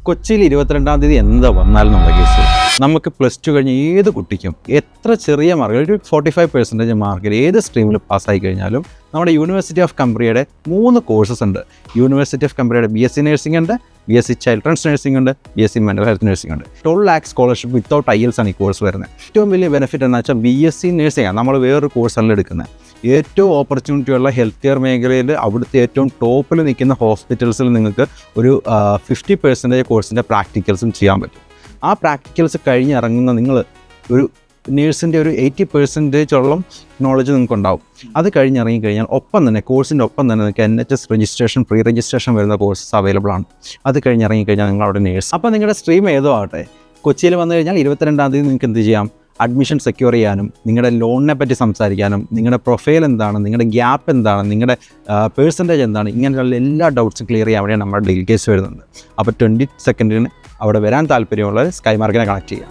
കൊച്ചിയിൽ 22-ാം തീയതി എന്താ വന്നാലും നമ്മുടെ കേസ് നമുക്ക് +2 കഴിഞ്ഞ് ഏത് കുട്ടിക്കും എത്ര ചെറിയ മാർക്ക് ഒരു 45% മാർക്കിൽ ഏത് സ്ട്രീമിൽ പാസ്സായി കഴിഞ്ഞാലും നമ്മുടെ യൂണിവേഴ്സിറ്റി ഓഫ് കംബ്രിയയുടെ 3 കോഴ്സസ് ഉണ്ട്. യൂണിവേഴ്സിറ്റി ഓഫ് കംബ്രിയയുടെ BSc നഴ്സിംഗ് ഉണ്ട്, BSc ചൈൽഡ്രൻസ് നഴ്സിംഗ് ഉണ്ട്, BSc മെൻ്റൽ ഹെൽത്ത് നഴ്സിംഗ് ഉണ്ട്. 12 lakh സ്കോളർഷിപ്പ് വിത്തൗട്ട് IELTS ആണ് ഈ കോഴ്സ് വരുന്നത്. ഏറ്റവും വലിയ ബെനിഫിറ്റ് എന്ന് വെച്ചാൽ BSc നഴ്സിംഗ് ആണ് നമ്മൾ വേറൊരു കോഴ്സല്ല എടുക്കുന്നത്. ഏറ്റവും ഓപ്പർച്യൂണിറ്റി ഉള്ള ഹെൽത്ത് കെയർ മേഖലയിൽ അവിടുത്തെ ഏറ്റവും ടോപ്പിൽ നിൽക്കുന്ന ഹോസ്പിറ്റൽസിൽ നിങ്ങൾക്ക് ഒരു 50% കോഴ്സിൻ്റെ പ്രാക്ടിക്കൽസും ചെയ്യാൻ പറ്റും. ആ പ്രാക്ടിക്കൽസ് കഴിഞ്ഞിറങ്ങുന്ന നിങ്ങൾ ഒരു നേഴ്സിൻ്റെ ഒരു 80% നോളജ് നിങ്ങൾക്ക് ഉണ്ടാവും. അത് കഴിഞ്ഞിറങ്ങിക്കഴിഞ്ഞാൽ ഒപ്പം തന്നെ കോഴ്സിൻ്റെ ഒപ്പം തന്നെ നിങ്ങൾക്ക് NHS രജിസ്ട്രേഷൻ പ്രീ രജിസ്ട്രേഷൻ വരുന്ന കോഴ്സസ് അവൈലബിൾ ആണ്. അത് കഴിഞ്ഞിറങ്ങിക്കഴിഞ്ഞാൽ നിങ്ങൾ അവിടെ നേഴ്സ്. അപ്പോൾ നിങ്ങളുടെ സ്ട്രീം ഏതോ ആവട്ടെ, കൊച്ചിയിൽ വന്നു കഴിഞ്ഞാൽ 22-ാം തീയതി നിങ്ങൾക്ക് എന്ത് ചെയ്യാം, അഡ്മിഷൻ സെക്യൂർ ചെയ്യാനും നിങ്ങളുടെ ലോണിനെ പറ്റി സംസാരിക്കാനും നിങ്ങളുടെ പ്രൊഫൈൽ എന്താണ്, നിങ്ങളുടെ ഗ്യാപ്പ് എന്താണ്, നിങ്ങളുടെ പേഴ്സൻറ്റേജ് എന്താണ്, ഇങ്ങനെയുള്ള എല്ലാ ഡൗട്ട്സും ക്ലിയർ ചെയ്യാൻ വേണ്ടിയാണ് നമ്മുടെ ഡീറ്റെയിൽസ് വരുന്നത്. അപ്പോൾ 22 അവിടെ വരാൻ താല്പര്യമുള്ളവർ സ്കൈമാർക്കിനെ കണക്ട് ചെയ്യാം.